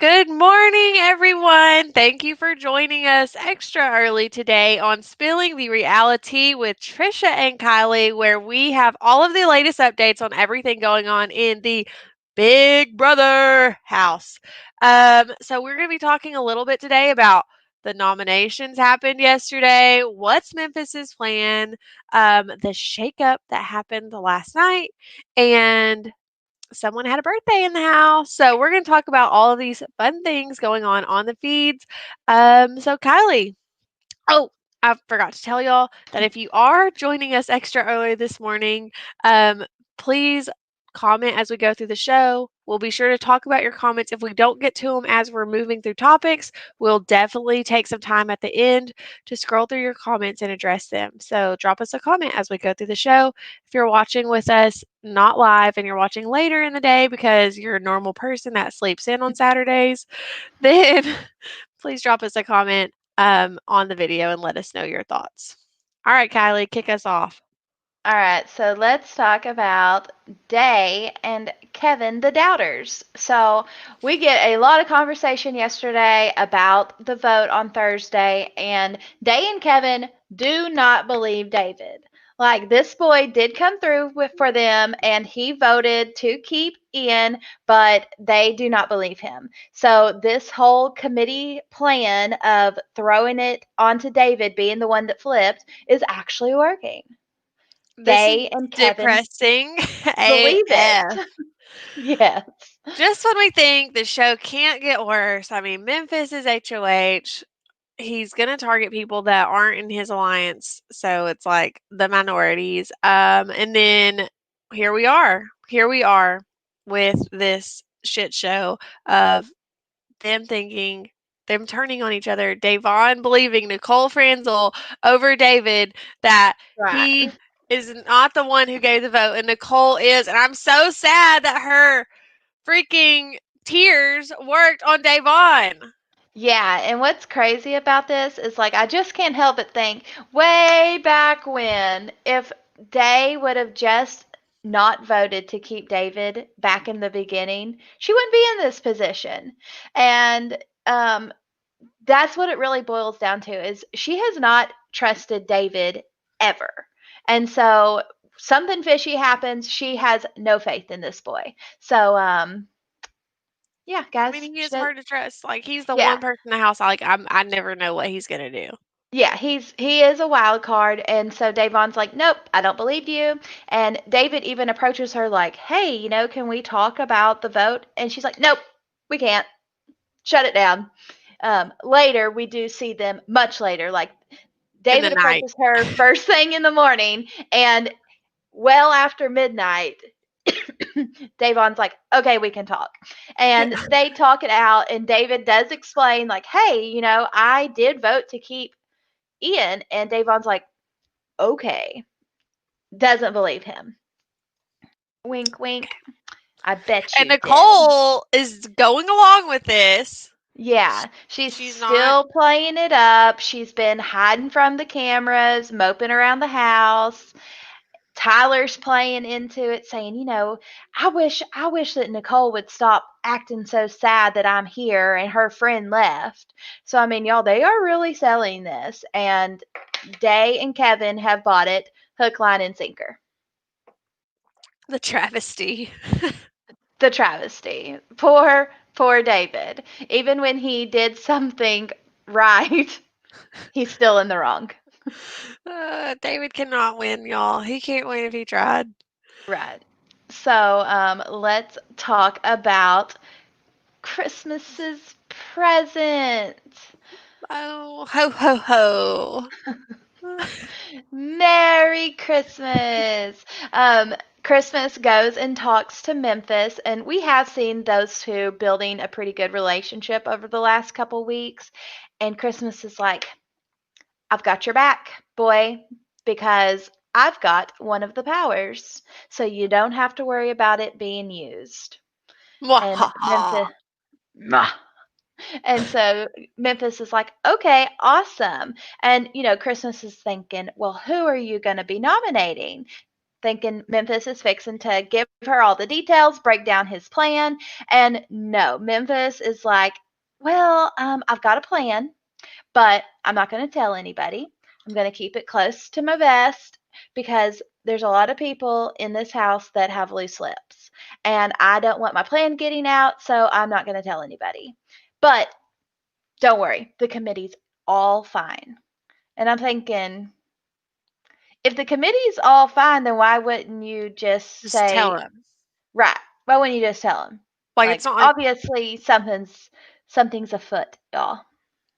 Good morning, everyone. Thank you for joining us extra early today on Spilling the Reality with Trisha and Kiley, where we have all of the latest updates on everything going on in the Big Brother house. So, we're going to be talking a little bit today about the nominations happened yesterday, what's Memphis's plan, the shakeup that happened last night, and someone had a birthday in the house. So we're going to talk about all of these fun things going on the feeds. So Kylie, oh, I forgot to tell y'all that if you are joining us extra early this morning, um, please comment as we go through the show. We'll be sure to talk about your comments. If we don't get to them as we're moving through topics, we'll definitely take some time at the end to scroll through your comments and address them. So drop us a comment as we go through the show. If you're watching with us not live and you're watching later in the day because you're a normal person that sleeps in on Saturdays, then please drop us a comment on the video and let us know your thoughts. All right, Kylie, kick us off. All right, so let's talk about Day and Kevin, the doubters. So we get a lot of conversation yesterday about the vote on Thursday, and Day and Kevin do not believe David. Like, this boy did come through for them, and he voted to keep Ian, but they do not believe him. So this whole committee plan of throwing it onto David being the one that flipped is actually working. This is Day and Kevin depressing believe it. AF. Yes. Just when we think the show can't get worse, I mean, Memphis is HOH. He's going to target people that aren't in his alliance. So it's like the minorities. And then here we are. Here we are with this shit show of them thinking, them turning on each other, Davon believing Nicole Franzel over David that he Right. is not the one who gave the vote and Nicole is. And I'm so sad that her freaking tears worked on Davon. Yeah, and what's crazy about this is like I just can't help but think way back when if Day would have just not voted to keep David back in the beginning, she wouldn't be in this position. And that's what it really boils down to is she has not trusted David ever. And so something fishy happens, she has no faith in this boy. So yeah, I mean, guys, he is hard to trust. Like he's the yeah. one person in the house. I never know what he's gonna do. Yeah, he is a wild card, and so Davon's like, nope, I don't believe you. And David even approaches her like, hey, can we talk about the vote? And she's like, nope, we can't. Shut it down. Later, we do see them much later. Like In the David night. approaches her first thing in the morning, and well after midnight, Davon's like, okay, we can talk. And they talk it out, and David does explain, like, hey, I did vote to keep Ian. And Davon's like, okay. Doesn't believe him. Wink, wink. I bet And you did. Nicole is going along with this. Yeah, she's She's not. still playing it up. She's been hiding from the cameras, moping around the house. Tyler's playing into it, saying, I wish that Nicole would stop acting so sad that I'm here and her friend left. So I mean, y'all, they are really selling this, and Day and Kevin have bought it hook, line, and sinker. The travesty. The travesty. Poor David. Even when he did something right, he's still in the wrong. David cannot win, y'all. He can't win if he tried. Right. So let's talk about Christmas's present. Oh, ho, ho, ho. Merry Christmas. Christmas goes and talks to Memphis, and we have seen those two building a pretty good relationship over the last couple weeks. And Christmas is like, I've got your back, boy, because I've got one of the powers, so you don't have to worry about it being used. And Mwahaha. Memphis, Mwah. And so Memphis is like, okay, awesome. And Christmas is thinking, well, who are you going to be nominating? thinking Memphis is fixing to give her all the details, break down his plan. And no, Memphis is like, well, I've got a plan, but I'm not going to tell anybody. I'm going to keep it close to my vest because there's a lot of people in this house that have loose lips. And I don't want my plan getting out, so I'm not going to tell anybody. But don't worry, the committee's all fine. And I'm thinking, if the committee's all fine, then why wouldn't you just Just tell say, him. right? Why wouldn't you just tell them? Like, it's Like, not like obviously something's afoot, y'all.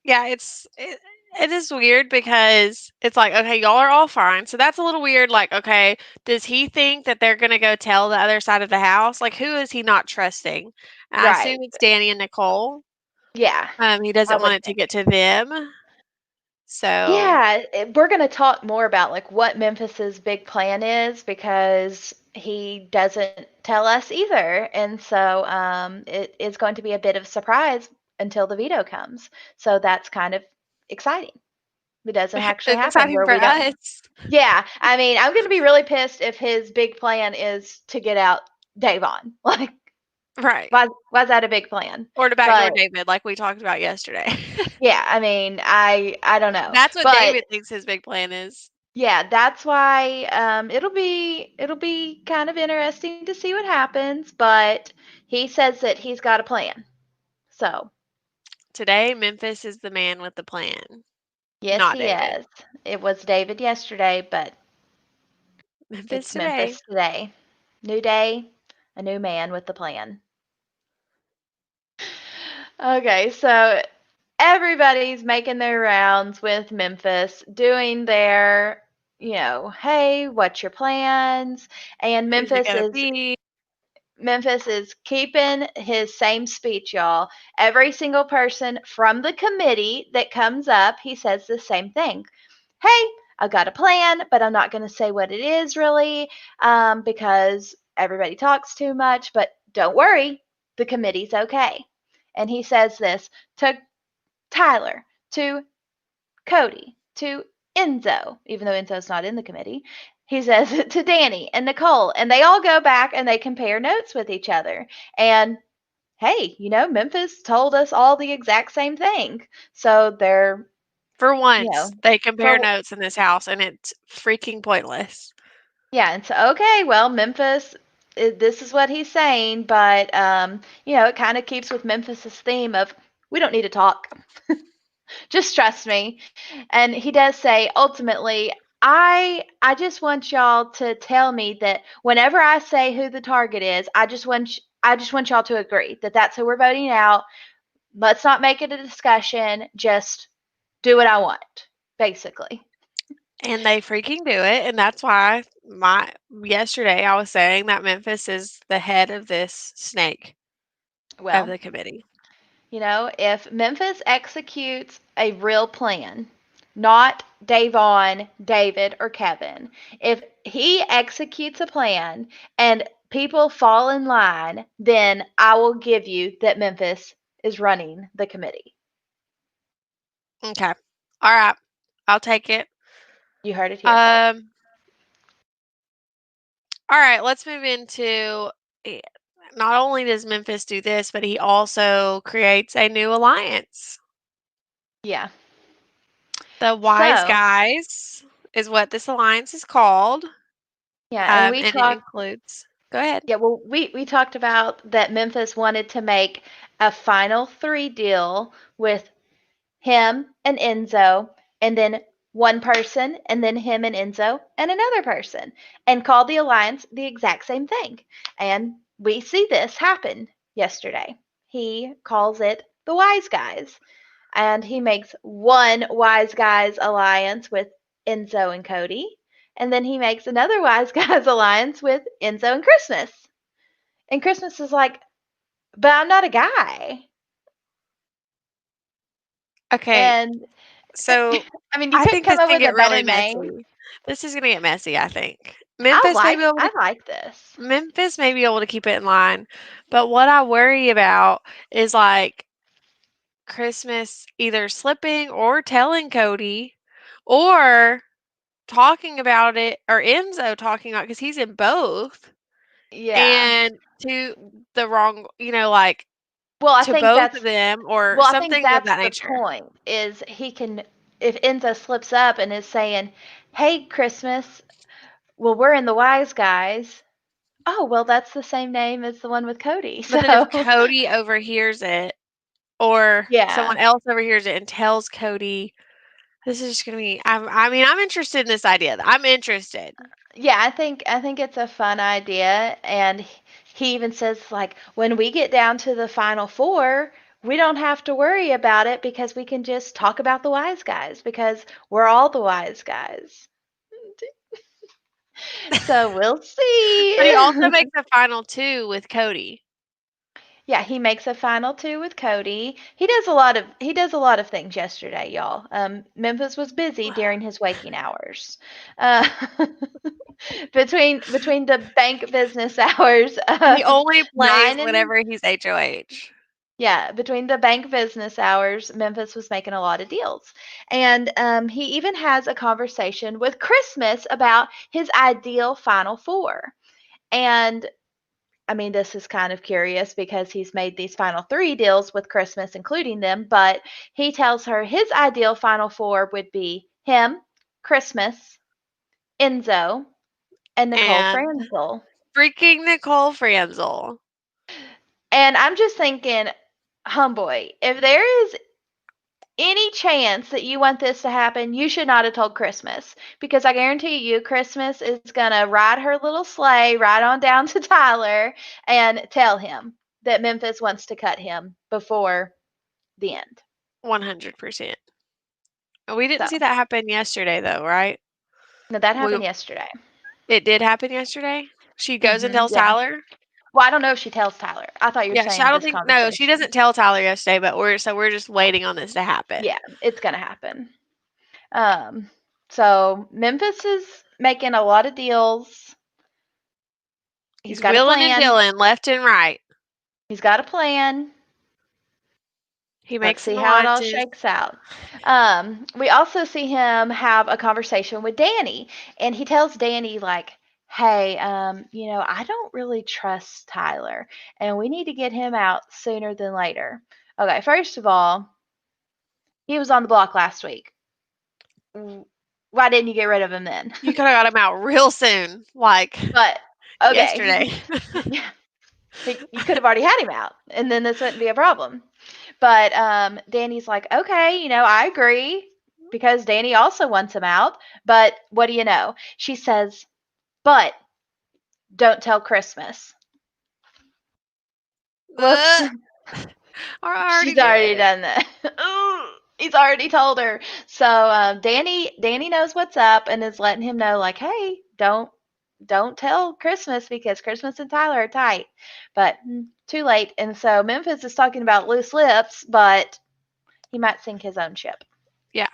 yeah, it is weird because it's like, okay, y'all are all fine. So that's a little weird. Like, okay, does he think that they're gonna go tell the other side of the house? Like, who is he not trusting? I assume Right. it's Danny and Nicole. Yeah, He I doesn't want would it to think. get to them. So Yeah, we're going to talk more about like what Memphis's big plan is because he doesn't tell us either. And so it is going to be a bit of a surprise until the veto comes. So that's kind of exciting. It doesn't actually it's happen exciting where for we don't. us. Yeah, I mean, I'm going to be really pissed if his big plan is to get out Davon. Like, Right. why's that a big plan? Or to backdoor But David, like we talked about yesterday. yeah, I mean, I don't know. That's what But David thinks his big plan is. yeah, that's why it'll be kind of interesting to see what happens, but he says that he's got a plan. So, Today, Memphis is the man with the plan, yes, not he David. is. It was David yesterday, but Memphis it's today. Memphis today. New day, a new man with the plan. Okay, so everybody's making their rounds with Memphis, doing their, hey, what's your plans? And Who's it gonna be? Memphis is keeping his same speech, y'all. Every single person from the committee that comes up, he says the same thing. Hey, I've got a plan, but I'm not going to say what it is really because everybody talks too much. But don't worry, the committee's okay. And he says this to Tyler, to Cody, to Enzo, even though Enzo's not in the committee. He says it to Danny and Nicole, and they all go back and they compare notes with each other. And hey, Memphis told us all the exact same thing. So they're, For you once, know, they compare for notes in this house, and it's freaking pointless. yeah, and so okay, well, Memphis, this is what he's saying, but it kind of keeps with Memphis's theme of we don't need to talk. Just trust me. And he does say ultimately, I just want y'all to tell me that whenever I say who the target is, I just want y'all to agree that that's who we're voting out. Let's not make it a discussion. Just do what I want, basically. And they freaking do it, and that's why my yesterday I was saying that Memphis is the head of this snake of Well, the committee. if Memphis executes a real plan, not Davon, David, or Kevin, if he executes a plan and people fall in line, then I will give you that Memphis is running the committee. Okay. All right. I'll take it. You heard it here first. Um, all right, let's move into eh, not only does Memphis do this, but he also creates a new alliance. Yeah. The Wise So, Guys is what this alliance is called. yeah, and we And it talked. includes go ahead. Yeah, well, we talked about that Memphis wanted to make a final three deal with him and Enzo, and then one person, and then him and Enzo, and another person, and call the alliance the exact same thing. And we see this happen yesterday. He calls it the Wise Guys, and he makes one Wise Guys alliance with Enzo and Cody, and then he makes another Wise Guys alliance with Enzo and Christmas. And Christmas is like, but I'm not a guy. Okay, And so I mean, you I couldn't think come this up can with a get better really name. messy. This is gonna get messy, I think. I Memphis may like be able to I like this. Memphis may be able to keep it in line, but what I worry about is like Christmas either slipping or telling Cody, or talking about it, or Enzo talking about, because he's in both, Yeah. and to the wrong, like, Well, I to think both of that's them or well, I think something of that's that the nature. point is he can if Enzo slips up and is saying, "Hey, Christmas, well, we're in the Wise Guys." Oh, well, that's the same name as the one with Cody. But then if So, Cody overhears it, or yeah. someone else overhears it and tells Cody, this is just gonna be. I mean, I'm interested in this idea. I'm interested. Yeah, I think it's a fun idea, and he even says like when we get down to the final four, we don't have to worry about it because we can just talk about the wise guys because we're all the wise guys. So we'll But he also see. makes a final two with Cody. Yeah, he makes a final two with Cody. He does a lot of things yesterday, y'all. Memphis was busy during his waking hours. Uh, between the bank business hours He of only plays 9 and whenever he's HOH. yeah, between the bank business hours, Memphis was making a lot of deals. And he even has a conversation with Christmas about his ideal Final Four. And I mean, this is kind of curious because he's made these final three deals with Christmas, including them, but he tells her his ideal Final Four would be him, Christmas, Enzo, and Nicole And Franzel. freaking Nicole Franzel. And I'm just thinking, homeboy, if there is any chance that you want this to happen, you should not have told Christmas because I guarantee you, Christmas is going to ride her little sleigh right on down to Tyler and tell him that Memphis wants to cut him before the end. 100%. We didn't So, see that happen yesterday, though, right? no, that We happened yesterday. It did happen yesterday. She goes and tells Yeah. Tyler. Well, I don't know if she tells Tyler. I thought you were Yeah, I saying don't this think, no, she conversation. doesn't tell Tyler yesterday, but we're just waiting on this to happen. Yeah, it's going to happen. Um, so Memphis is making a lot of deals. He's He's got a willing and plan. dealing left and right. He's got a plan. He Let's makes see some how it all alliances. shakes out. We also see him have a conversation with Danny, and he tells Danny, like, hey, I don't really trust Tyler, and we need to get him out sooner than later. Okay, first of all, he was on the block last week. Why didn't you get rid of him then? You could have got him out real soon, like But, okay, yesterday. yeah, you could have already had him out, and then this wouldn't be a problem. But Danny's like, okay, I agree because Danny also wants him out. But what do you know? She says, but don't tell Christmas. Whoops. Ugh, I already She's already did. done that. Ooh, he's already told her. So Danny knows what's up and is letting him know, like, hey, don't tell Christmas because Christmas and Tyler are tight. But too late. And so Memphis is talking about loose lips, but he might sink his own ship. Yeah.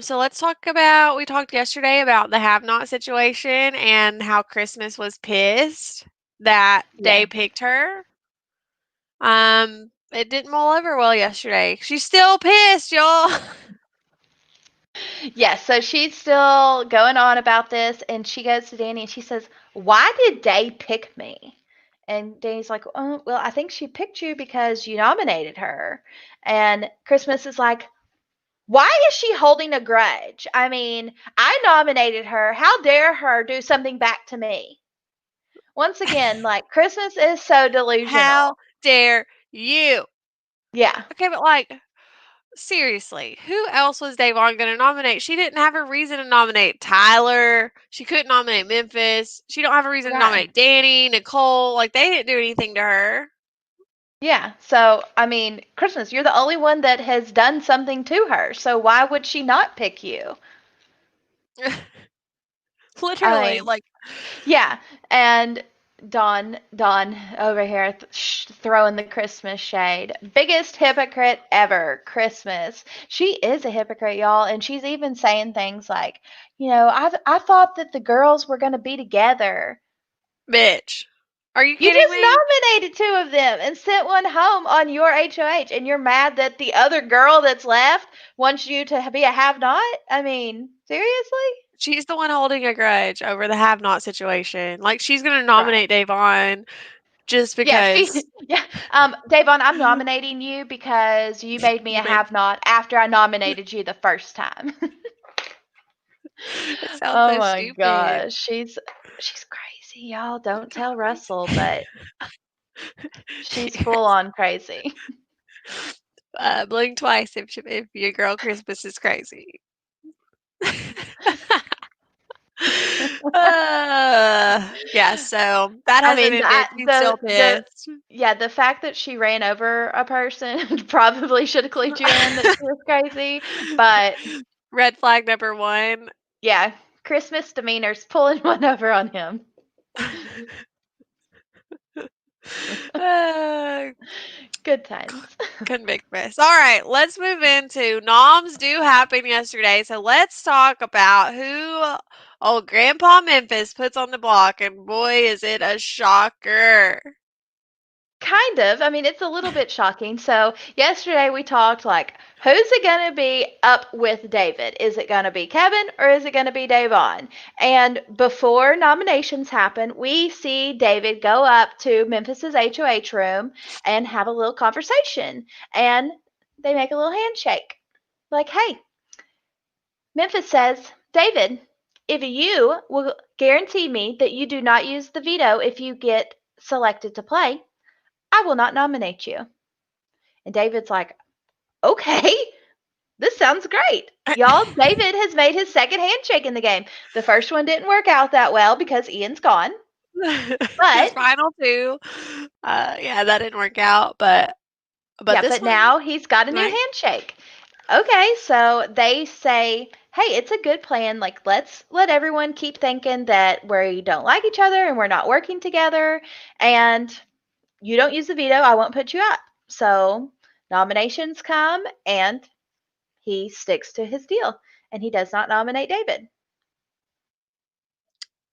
So let's talk we talked yesterday about the have not situation and how Christmas was pissed that Yeah. they picked her. It didn't mull over well yesterday. She's still pissed, y'all. Yes, so she's still going on about this, and she goes to Danny and she says, why did Day pick me? And Danny's like, oh, well, I think she picked you because you nominated her. And Christmas is like, why is she holding a grudge? I mean, I nominated her. How dare her do something back to me? Once again, like, Christmas is so How delusional. dare you? Yeah, Okay, but like seriously, who else was Davon going to nominate? She didn't have a reason to nominate Tyler. She couldn't nominate Memphis. She don't have a reason to right. nominate Danny, Nicole. Like they didn't do anything to her. Yeah, so I mean, Christmas, you're the only one that has done something to her. So why would she not pick you? I Literally, mean, like yeah, and Dawn over here throwing the Christmas shade. Biggest hypocrite ever, Christmas. She is a hypocrite, y'all, and she's even saying things like, I thought that the girls were going to be together. bitch. Are you You kidding just me? nominated two of them and sent one home on your HOH, and you're mad that the other girl that's left wants you to be a have-not? I mean, seriously? She's the one holding a grudge over the have-not situation. Like, she's gonna Right. nominate Davon just Yeah, because yeah. Davon, I'm nominating you because you made me a you made have-not after I nominated you the first time. it sounds Oh so my stupid. gosh, she's crazy, y'all. Don't tell Russell, but she's full Yes. on crazy. Blink twice if your girl Christmas is crazy. Yeah, so that I hasn't mean, ended. that She's still the pissed. yeah, the fact that she ran over a person probably should have clued you in that she was crazy. But Red flag number 1. yeah, Christmas demeanor's pulling one over on him. Uh, Good times. Convict miss. All right, let's move into noms do happen yesterday. So let's talk about who old Grandpa Memphis puts on the block, and boy, is it a shocker. Kind of. I mean, it's a little bit shocking. So, yesterday we talked like, who's it going to be up with David? Is it going to be Kevin or is it going to be Davon? And before nominations happen, we see David go up to Memphis's HOH room and have a little conversation. And they make a little handshake. Like, hey, Memphis says, David, if you will guarantee me that you do not use the veto if you get selected to play, I will not nominate you. And David's like, okay, this sounds great. Y'all, David has made his second handshake in the game. The first one didn't work out that well because Ian's gone. His But final two, yeah, that didn't work out, but yeah, this but one, now he's got a new right? handshake. Okay, so they say, hey, it's a good plan. Like, let's let everyone keep thinking that we don't like each other and we're not working together. And you don't use the veto, I won't put you up. So nominations come, and he sticks to his deal and he does not nominate David.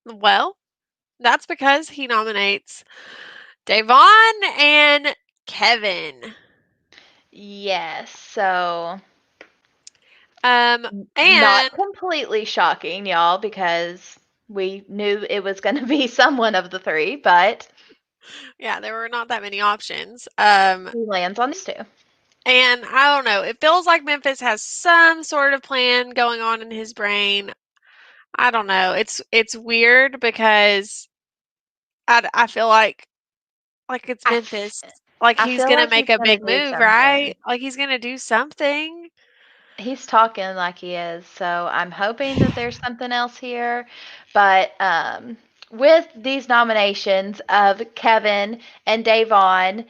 Well, that's because he nominates Davon and Kevin. Yes, so Um, not and completely shocking, y'all, because we knew it was going to be someone of the three, but yeah, there were not that many options. he lands on these two. And I don't know. It feels like Memphis has some sort of plan going on in his brain. I don't know. It's weird because I feel like it's I, f- Memphis. Like I he's feel gonna like make he's a going to big do move, something. right? Like he's gonna do something. He's talking like he is, so I'm hoping that there's something else here. But with these nominations of Kevin and Davon,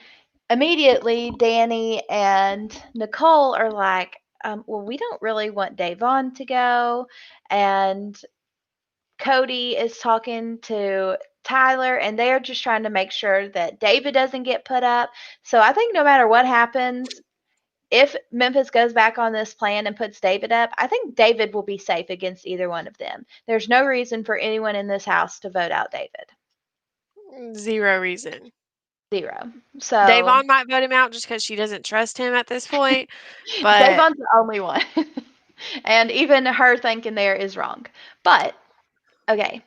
immediately Danny and Nicole are like, well, we don't really want Davon to go. And Cody is talking to Tyler, and they're just trying to make sure that David doesn't get put up. So I think no matter what happens, if Memphis goes back on this plan and puts David up, I think David will be safe against either one of them. There's no reason for anyone in this house to vote out David. Zero reason. Zero. So Davon might vote him out just because she doesn't trust him at this point, but Davon's the only one. And even her thinking there is wrong. But okay,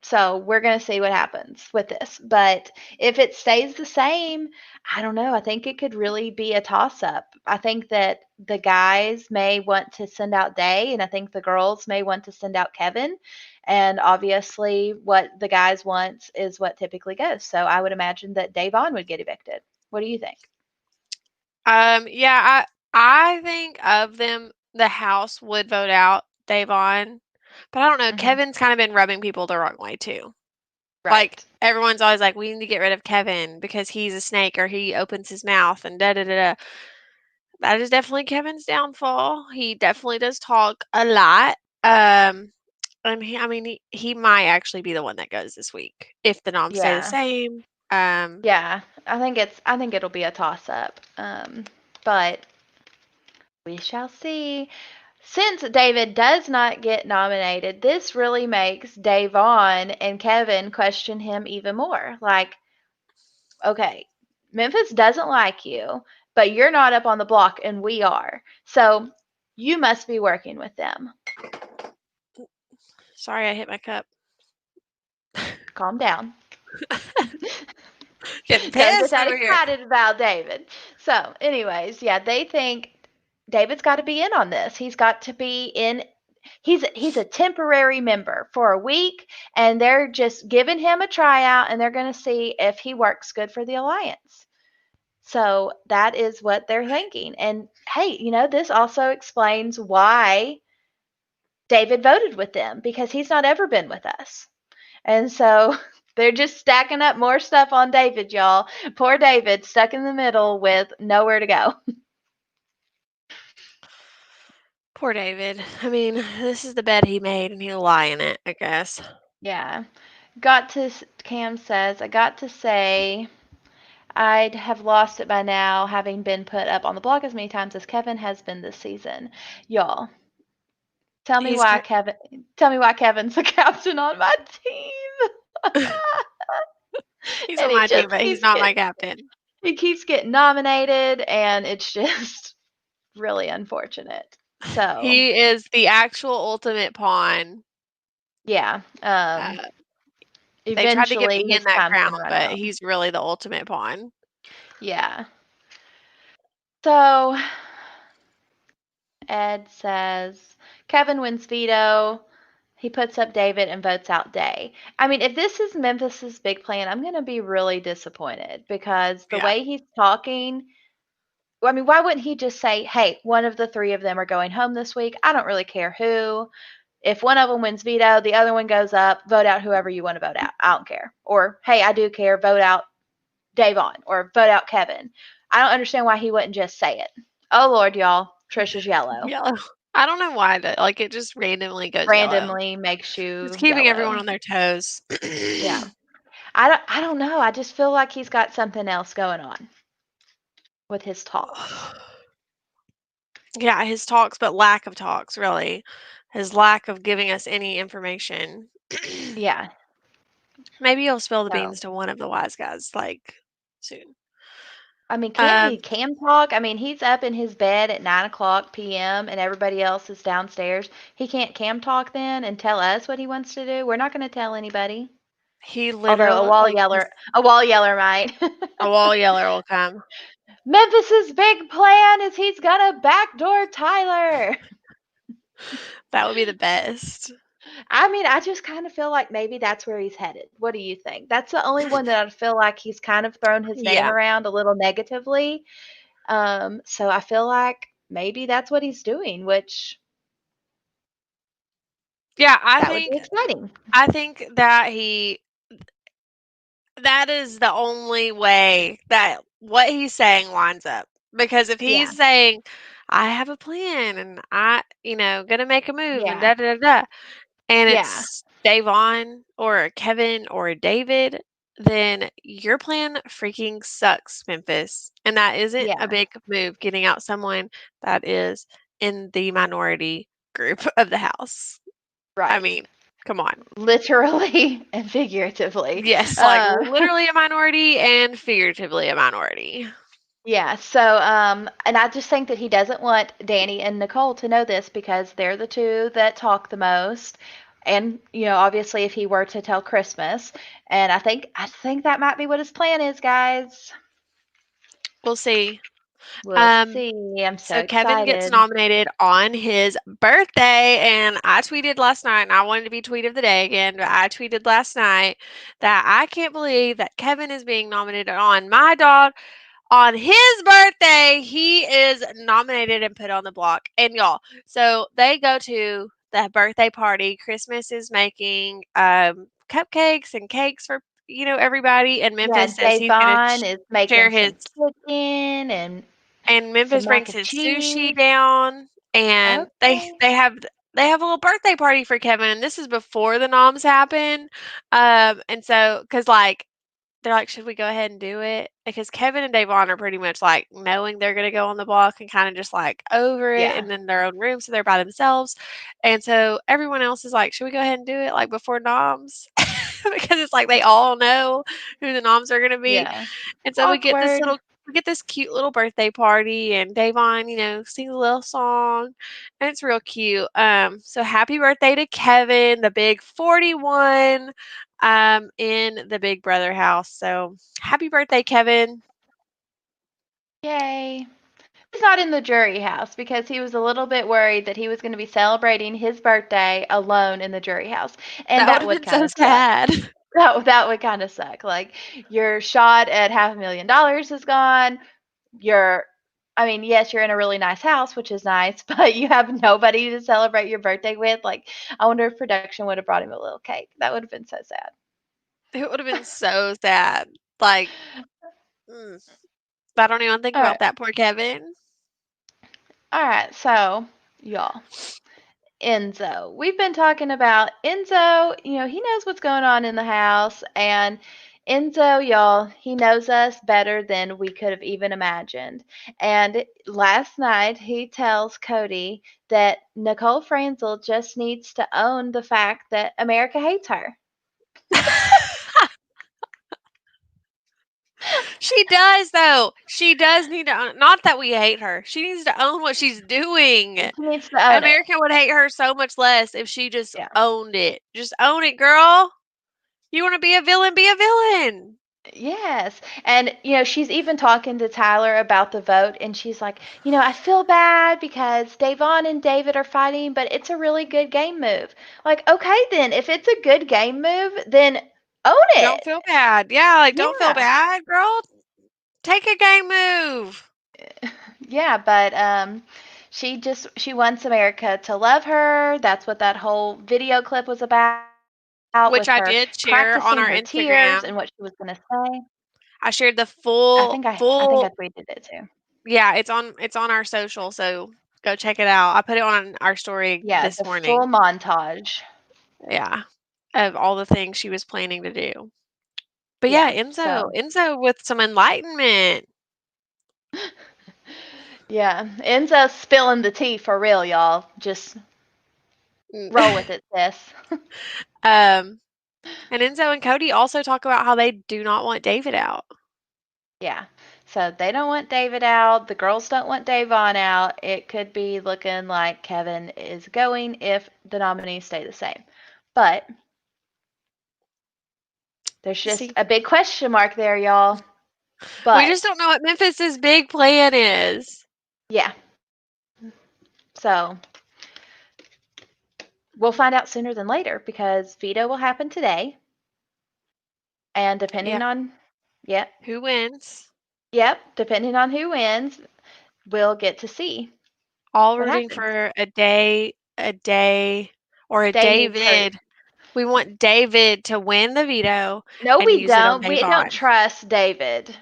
so we're going to see what happens with this. But if it stays the same, I don't know. I think it could really be a toss up. I think that the guys may want to send out Day, and I think the girls may want to send out Kevin. And obviously, what the guys want is what typically goes. So I would imagine that Davon would get evicted. What do you think? yeah, I think of them the house would vote out Davon, but I don't know. Hmm. Kevin's kind of been rubbing people the wrong way too. Like, Right. everyone's always like, "We need to get rid of Kevin because he's a snake or he opens his mouth and da da da da." That is definitely Kevin's downfall. He definitely does talk a lot. I mean, he might actually be the one that goes this week if the noms stay the Yeah. same. Um, Yeah. I think it'll be a toss up. But we shall see. Since David does not get nominated, this really makes Davon and Kevin question him even more. Like, okay, Memphis doesn't like you, but you're not up on the block and we are. So you must be working with them. Sorry, I hit my cup. Calm down. Getting Don't get pissed that over here. excited about David. So, anyways, yeah, they think David's got to be in on this. He's got to be in. He's a temporary member for a week, and they're just giving him a tryout, and they're going to see if he works good for the alliance. So that is what they're thinking. And hey, this also explains why David voted with them because he's not ever been with us. And so they're just stacking up more stuff on David, y'all. Poor David, stuck in the middle with nowhere to go. Poor David. I mean, this is the bed he made and he'll lie in it, I guess. Yeah. Cam says, I got to say, I'd have lost it by now, having been put up on the block as many times as Kevin has been this season. Y'all, tell me He's why Kevin. Tell me why Kevin's the captain on my team. he's And on he my team, just but he's keeps not my getting captain. he keeps getting nominated, and it's just really unfortunate. So He is the actual ultimate pawn. yeah, Uh, they tried to give eventually Ian his that time's crown, gonna run but out. he's really the ultimate pawn. Yeah. So Ed says Kevin wins veto. He puts up David and votes out Day. I mean, if this is Memphis's big plan, I'm gonna be really disappointed because the Yeah. way he's talking. I mean, why wouldn't he just say, "Hey, one of the three of them are going home this week. I don't really care who. If one of them wins veto, the other one goes up. Vote out whoever you want to vote out. I don't care." Or, "Hey, I do care. Vote out Davon or vote out Kevin." I don't understand why he wouldn't just say it. Oh Lord, y'all, Trisha's yellow. Yellow. I don't know why that like it just randomly goes yellow. Randomly makes It's you keeping everyone yellow. on their toes. Yeah. I don't know. I just feel like he's got something else going on with his talks. Yeah, his talks, but lack of talks, really. His lack of giving us any information. Yeah. Maybe he'll spill the So beans to one of the wise guys, like, soon. I mean, can't Um, he cam talk? I mean, he's up in his bed at 9 o'clock p.m. and everybody else is downstairs. He can't cam talk then and tell us what he wants to do. We're not going to tell anybody. he Although literally like, he's A wall yeller might. a wall yeller will come. Memphis's big plan is he's gonna backdoor Tyler. That would be the best. I mean, I just kind of feel like maybe that's where he's headed. What do you think? That's the only one that I feel like he's kind of thrown his name Yeah. around a little negatively. So I feel like maybe that's what he's doing, which Yeah, that would be exciting. I think that that is the only way that what he's saying lines up. Because if Yeah, he's saying, "I have a plan and gonna make a move and yeah, da da da da," and yeah, it's Davon or Kevin or David, then your plan freaking sucks, Memphis. And that isn't a yeah, big move getting out someone that is in the minority group of the house. I right. mean, come on. Literally and figuratively. Yes, like Uh, literally a minority and figuratively a minority. Yeah, so and I just think that he doesn't want Danny and Nicole to know this because they're the two that talk the most. And obviously if he were to tell Christmas, and I think that might be what his plan is, guys. We'll see. We'll Um, see. I'm so so Kevin gets excited. nominated on his birthday, and I tweeted last night, and I wanted to be tweet of the day again, but I tweeted last night that I can't believe that Kevin is being nominated on my dog on his birthday. He is nominated and put on the block. And y'all, so they go to the birthday party. Christmas is making cupcakes and cakes for everybody, and Yeah, Memphis says he's gonna Davon is share making his some chicken and and some Memphis mac brings and his sushi cheese. down, and Okay. they have a little birthday party for Kevin, and this is before the noms happen. And so because like they're like, should we go ahead and do it? Because Kevin and Davon are pretty much like knowing they're gonna go on the block and kind of just like over it Yeah. and in their own room, so they're by themselves. And so everyone else is like, should we go ahead and do it like before noms? because it's like they all know who the noms are gonna be. Yeah. And so Awkward. we get this cute little birthday party and Davon, sings a little song and it's real cute. So happy birthday to Kevin, the big 41, in the Big Brother house. So happy birthday, Kevin. Yay. He's not in the jury house because he was a little bit worried that he was going to be celebrating his birthday alone in the jury house. And That would that have would been kind so of suck. sad. That would kind of suck. Like your shot at $500,000 is gone. You're I mean, yes, you're in a really nice house, which is nice, but you have nobody to celebrate your birthday with. Like, I wonder if production would have brought him a little cake. That would have been so sad. It would have been so sad. Like, mm, I don't even think All about right. that poor Kevin. All right. So, y'all, Enzo. We've been talking about Enzo. He knows what's going on in the house. And Enzo, y'all, he knows us better than we could have even imagined. And last night, he tells Cody that Nicole Franzel just needs to own the fact that America hates her. She does, though. She does need to own, not that we hate her. She needs to own what she's doing. She needs to own it. America would hate her so much less if she just Yeah. owned it. Just own it, girl. You want to be a villain? Be a villain. Yes. And, she's even talking to Tyler about the vote, and she's like, I feel bad because Davon and David are fighting, but it's a really good game move. Like, okay, then, if it's a good game move, then own Don't it. feel bad. Yeah, like don't feel Yeah. bad, girl. Take a game move. Yeah, but she wants America to love her. That's what that whole video clip was about with her Which I did practicing her share on our tears and what she was Instagram. going to say. I shared the I think I full tweeted it too. yeah, it's on our social, so go check it out. I put it on our story Yeah, this the full morning. montage. Yeah, of all the things she was planning to do. But yeah, Yeah. Enzo with some enlightenment. Yeah, Enzo's spilling the tea for real, y'all. Just roll with it, sis. um, and Enzo and Cody also talk about how they do not want David out. Yeah. So they don't want David out. The girls don't want Davon out. It could be looking like Kevin is going if the nominees stay the same. But there's just See, a big question mark there, y'all. we But just don't know what Memphis's big plan is. yeah. So we'll find out sooner than later because veto will happen today. And Yeah, depending on, yep, who wins? depending on who wins, we'll get to see All what rooting happens. for a day, or a David hurt. David. We want David to win the veto No, and we use it on don't. We don't Davon. trust David.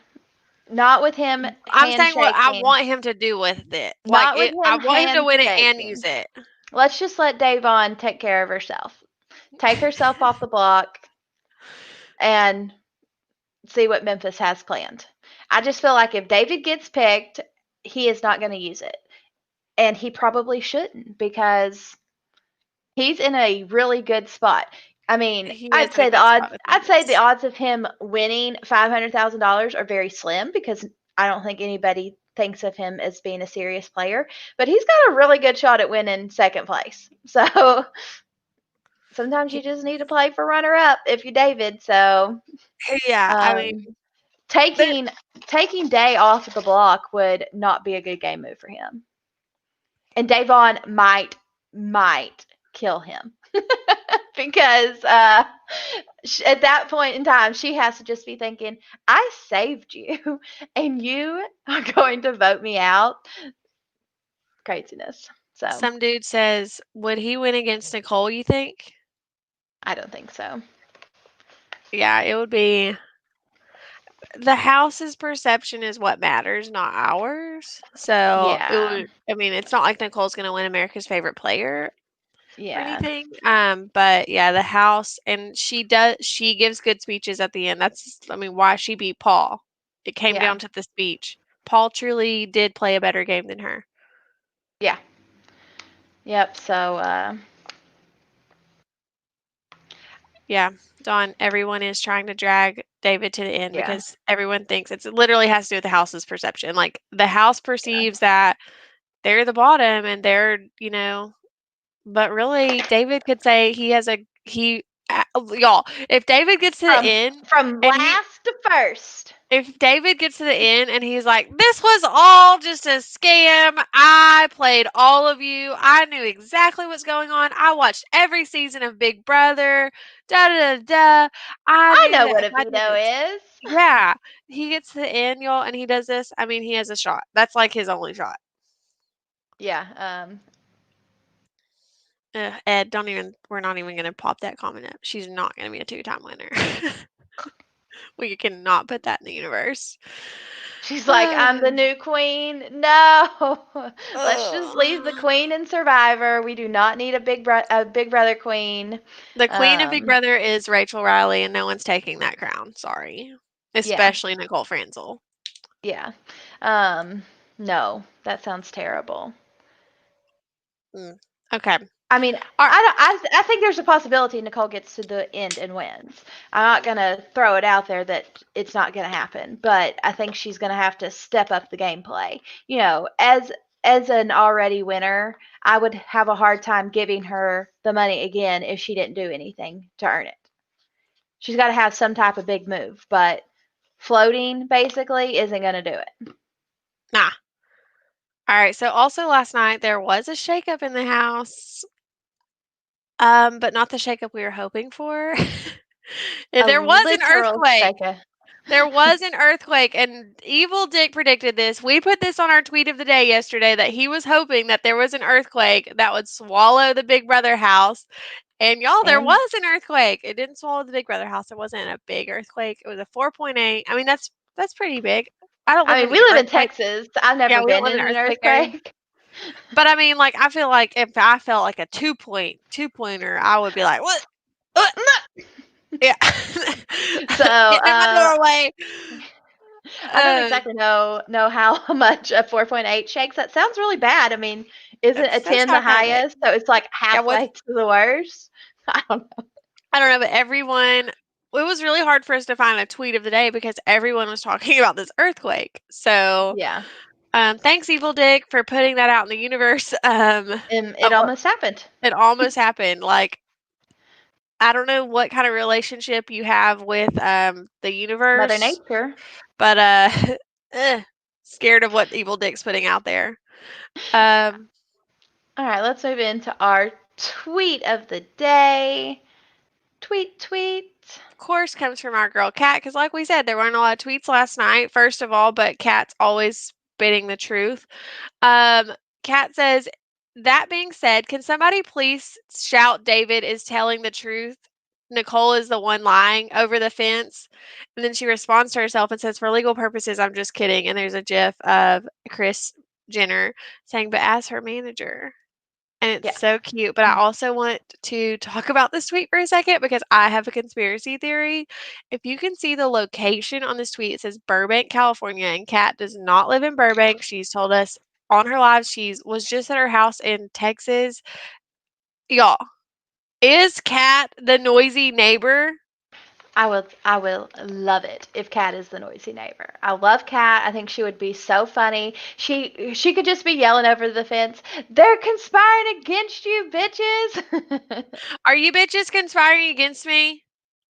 Not with him I'm saying what I handshaking. want him to do with it. Like Not with it, I him want him to win it and use handshaking. it. Let's just let Davon take care of herself. Take herself off the block and see what Memphis has planned. I just feel like if David gets picked, he is not going to use it. And he probably shouldn't because he's in a really good spot. I mean, He is I'd in a say the good odds spot with I'd say the Memphis. odds of him winning $500,000 are very slim because I don't think anybody thinks of him as being a serious player, but he's got a really good shot at winning second place. So, sometimes you He, just need to play for runner up if you're David. So, yeah, I mean, um, there. taking taking Day off the block would not be a good game move for him. And Davon might kill him because at that point in time, she has to just be thinking, I saved you and you are going to vote me out. Craziness. So Some dude says, would he win against Nicole? You think? I don't think so. Yeah, it would be. The house's perception is what matters, not ours. So it Yeah. would. I mean, it's not like Nicole's going to win America's favorite player or Yeah. anything. But yeah, the house, and she does. She gives good speeches at the end. That's, I mean, why she beat Paul. It came Yeah. down to the speech. Paul truly did play a better game than her. Yeah. Yep. So Yeah, Dawn, everyone is trying to drag David to the end Yeah. because everyone thinks it literally has to do with the house's perception. Like the house perceives that they're the bottom and but really David could say he has a he y'all, if David gets to the From end from and he last to first. if David gets to the end and he's like, "This was all just a scam. I played all of you. I knew exactly what's going on. I watched every season of Big Brother. Da da da da. I I knew know that what if a I did veto this." is. Yeah, he gets to the end, y'all, and he does this. I mean, he has a shot. That's like his only shot. Yeah. Ed, don't even. We're not even gonna pop that comment up. She's not gonna be a two-time winner. We cannot put that in the universe. She's like, I'm the new queen. No, let's just leave the Ugh. queen in Survivor. We do not need a Big Brother queen. The queen of Big Um, Brother is Rachel Riley, and no one's taking that crown. Sorry. yeah, Especially Nicole Franzel. yeah. Um, no, that sounds terrible. Mm. Okay. I mean, All right. I think there's a possibility Nicole gets to the end and wins. I'm not gonna throw it out there that it's not gonna happen, but I think she's gonna have to step up the gameplay. As an already winner, I would have a hard time giving her the money again if she didn't do anything to earn it. She's got to have some type of big move, but floating basically isn't gonna do it. Nah. All right. So also last night there was a shakeup in the house, but not the shakeup we were hoping for. A There was an literal earthquake. shake. There was an earthquake, and Evil Dick predicted this. We put this on our tweet of the day yesterday that he was hoping that there was an earthquake that would swallow the Big Brother house. And y'all, there And was an earthquake. It didn't swallow the Big Brother house. It wasn't a big earthquake. It was a 4.8. I mean, that's pretty big. I don't I live mean, in we the live in earthquake. Texas. I've Yeah, never we don't been live in in an an earthquake area. earthquake. But I mean, like, I feel like if I felt like a two pointer, I would be like, what? What? Yeah. So Getting in my doorway. I don't Uh, exactly know how much a 4.8 shakes. That sounds really bad. I mean, isn't a that's 10 the not that big. highest? So it's like Yeah, what's halfway to the worst. I don't know. I don't know, but everyone it was really hard for us to find a tweet of the day because everyone was talking about this earthquake. So, Yeah, thanks, Evil Dick, for putting that out in the universe. it almost happened. It almost happened. Like, I don't know what kind of relationship you have with the Mother universe, Nature. but eh, scared of what Evil Dick's putting out there. Um, All right, let's move into our tweet of the day. Tweet, tweet. of course, comes from our girl Kat because, like we said, there weren't a lot of tweets last night. First of all, but Kat's always spitting the truth. Um, Kat says, that being said, can somebody please shout David is telling the truth? Nicole is the one lying over the fence. And then she responds to herself and says, for legal purposes, I'm just kidding. And there's a gif of Chris Jenner saying, but as her manager. And it's Yeah. so cute. But I also want to talk about this tweet for a second because I have a conspiracy theory. If you can see the location on this tweet, it says Burbank, California, and Kat does not live in Burbank. She's told us on her live she was just at her house in Texas. Y'all, is Kat the noisy neighbor? I will love it if Kat is the noisy neighbor. I love Kat. I think she would be so funny. She could just be yelling over the fence. They're conspiring against you, bitches. Are you bitches conspiring against me?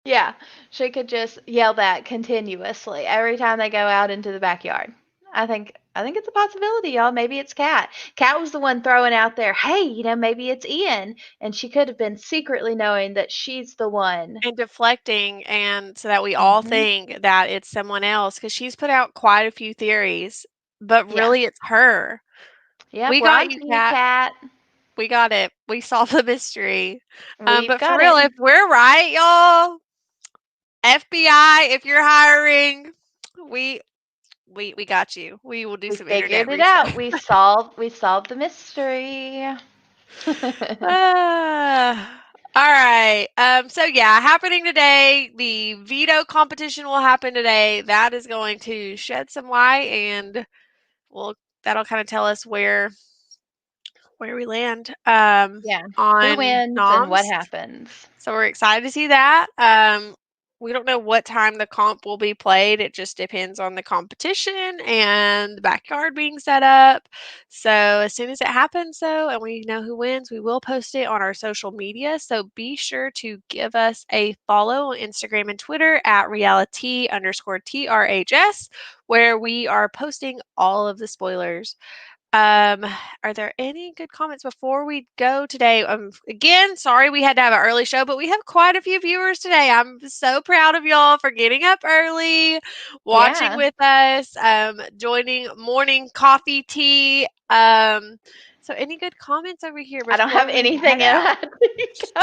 Yeah, she could just yell that continuously every time they go out into the backyard. I think it's a possibility, y'all. Maybe it's Kat. Kat was the one throwing out there, hey, maybe it's Ian, and she could have been secretly knowing that she's the one. And deflecting, and so that we all Hmm. think that it's someone else because she's put out quite a few theories, but Yeah. really it's her. Yep, We we're got on you, to you, Kat. Kat. We got it. We solved the mystery. We've But for got real, it. if we're right, y'all, FBI, if you're hiring, we we got you. We will do We some internet figured it research. out. We solved the mystery. All right. So yeah, happening today. The veto competition will happen today. That is going to shed some light and will that'll kind of tell us where we land Yeah. Who on wins and what noms. happens? So we're excited to see that. We don't know what time the comp will be played. It just depends on the competition and the backyard being set up. So as soon as it happens, though, and we know who wins, we will post it on our social media. So be sure to give us a follow on Instagram and Twitter at reality_TRHS, where we are posting all of the spoilers. Um, are there any good comments before we go today? Again, sorry we had to have an early show, but we have quite a few viewers today. I'm so proud of y'all for getting up early, watching Yeah. with us, joining morning coffee tea. So any good comments over here I don't before have we anything head in out? my cup.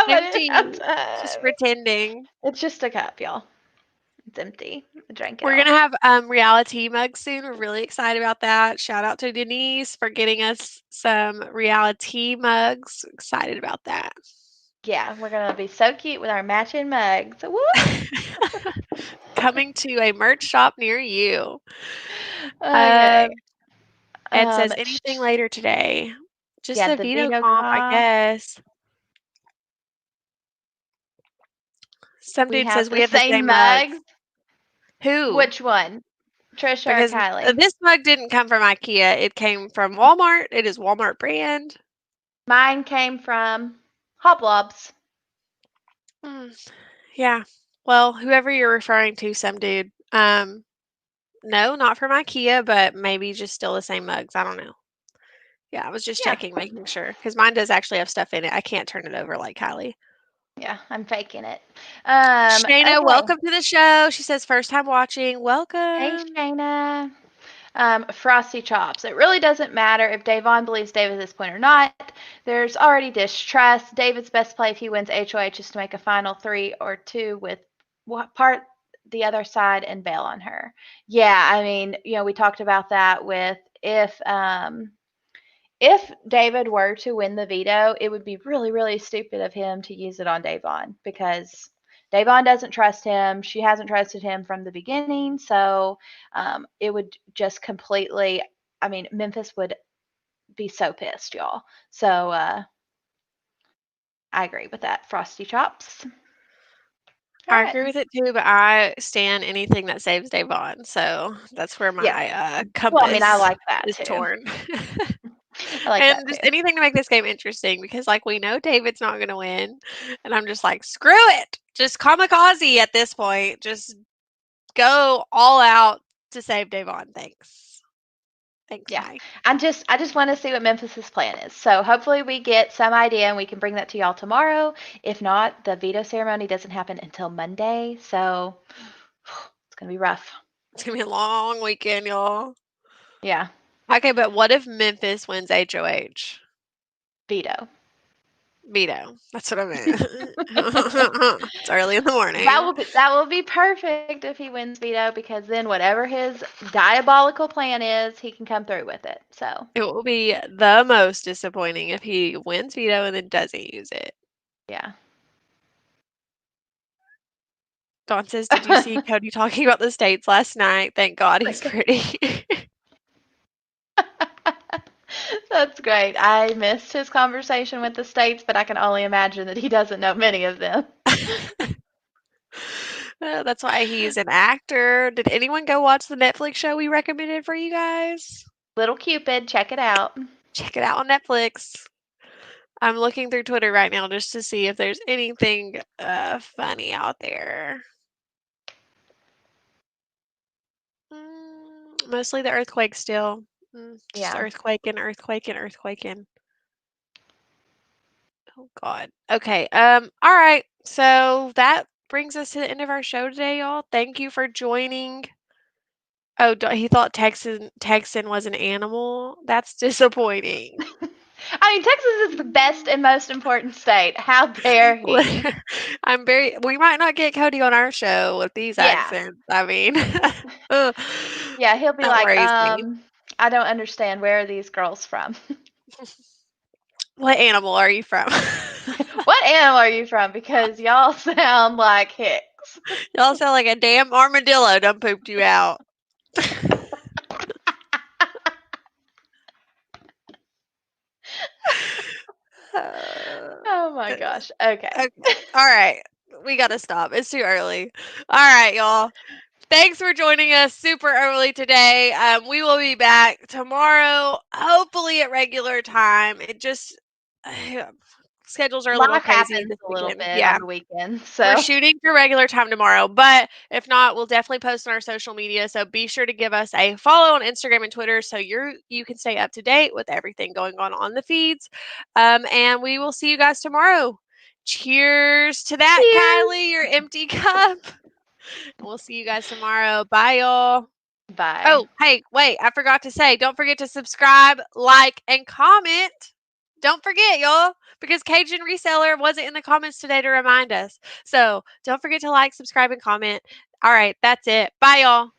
I didn't have Empty, just time. pretending. It's just a cup, y'all. It's empty. I drank it We're gonna all. have reality mugs soon. We're really excited about that. Shout out to Denise for getting us some reality mugs. Excited about that. Yeah, we're gonna be so cute with our matching mugs. Woo! Coming to a merch shop near you. Okay. Um, Ed Um, says anything later today. Just yeah, the the veto veto comp, I comp. guess. Some We dude have says we the have the same same mugs. mugs. Who? Which one? Trisha or Because Kylie? this mug didn't come from IKEA. It came from Walmart. It is Walmart brand. Mine came from Hoblobs. Mm, yeah. Well, whoever you're referring to, some dude. No, not from IKEA, but maybe just still the same mugs. I don't know. Yeah, I was just Yeah. checking, making sure because mine does actually have stuff in it. I can't turn it over like Kylie. Yeah, I'm faking it. Shayna, Okay. welcome to the show. She says first time watching. Hey, Welcome. Shayna. Frosty Chops. It really doesn't matter if Davon believes David at this point or not. There's already distrust. David's best play if he wins HOH is to make a final 3 or 2 with part the other side and bail on her. Yeah, I mean, we talked about that with if David were to win the veto, it would be really, really stupid of him to use it on Davon because Davon doesn't trust him. She hasn't trusted him from the beginning. So it would just completely, I mean, Memphis would be so pissed, y'all. So I agree with that. Frosty Chops. All I right. agree with it too, but I stand anything that saves Davon. So that's where Yeah. my Well, I mean, I compass like that is too. torn. I like And that just too. anything to make this game interesting because, like, we know David's not going to win. And I'm just like, screw it. Just kamikaze at this point. Just go all out to save Davon. Thanks. Thanks, Yeah. bye. I just want to see what Memphis's plan is. So hopefully we get some idea and we can bring that to y'all tomorrow. If not, the veto ceremony doesn't happen until Monday. So it's gonna be rough. It's going to be a long weekend, y'all. Yeah. Okay, but what if Memphis wins HOH? Veto. Veto. That's what I meant. It's early in the That morning. will be perfect if he wins veto because then whatever his diabolical plan is, he can come through with it. So It will be the most disappointing if he wins veto and then doesn't use it. yeah. Dawn says, "Did you see Cody talking about the states last night? Thank God he's Like, pretty." that's great. I missed his conversation with the states, but I can only imagine that he doesn't know many of them. That's why he's an actor. Did anyone go watch the Netflix show we recommended for you guys? Little Cupid, check it out. Check it out on Netflix. I'm looking through Twitter right now just to see if there's anything funny out there. Mostly the earthquake still. Just Yeah. earthquaking, earthquaking, earthquaking. Oh God. Okay. All right. So that brings us to the end of our show today, y'all. Thank you for joining. Oh, he thought Texan was an animal. That's disappointing. I mean, Texas is the best and most important state. How dare he? We might not get Cody on our show with these Yeah. accents. I mean, ugh, Yeah, he'll be that like, worries me. I don't understand. Where are these girls from? What animal are you from? What animal are you from? Because y'all sound like Hicks. Y'all sound like a damn armadillo done pooped you out. Uh, Oh my gosh. Okay. okay. All right. We got to stop. It's too early. All right, y'all. Thanks for joining us super early today. We will be back tomorrow, hopefully at regular time. It just schedules are a little Life crazy happens this a little weekend. bit on Yeah. the weekend, We're so shooting for regular time tomorrow, but if not, we'll definitely post on our social media. So be sure to give us a follow on Instagram and Twitter so you can stay up to date with everything going on the feeds. And we will see you guys tomorrow. Cheers to that, cheers. Kylie, your empty cup. We'll see you guys tomorrow. Bye, y'all. Bye. Oh, hey, wait, I forgot to say, don't forget to subscribe, like, and comment. Don't forget, y'all, because Cajun Reseller wasn't in the comments today to remind us. So don't forget to like, subscribe, and comment. All right, that's it. Bye, y'all.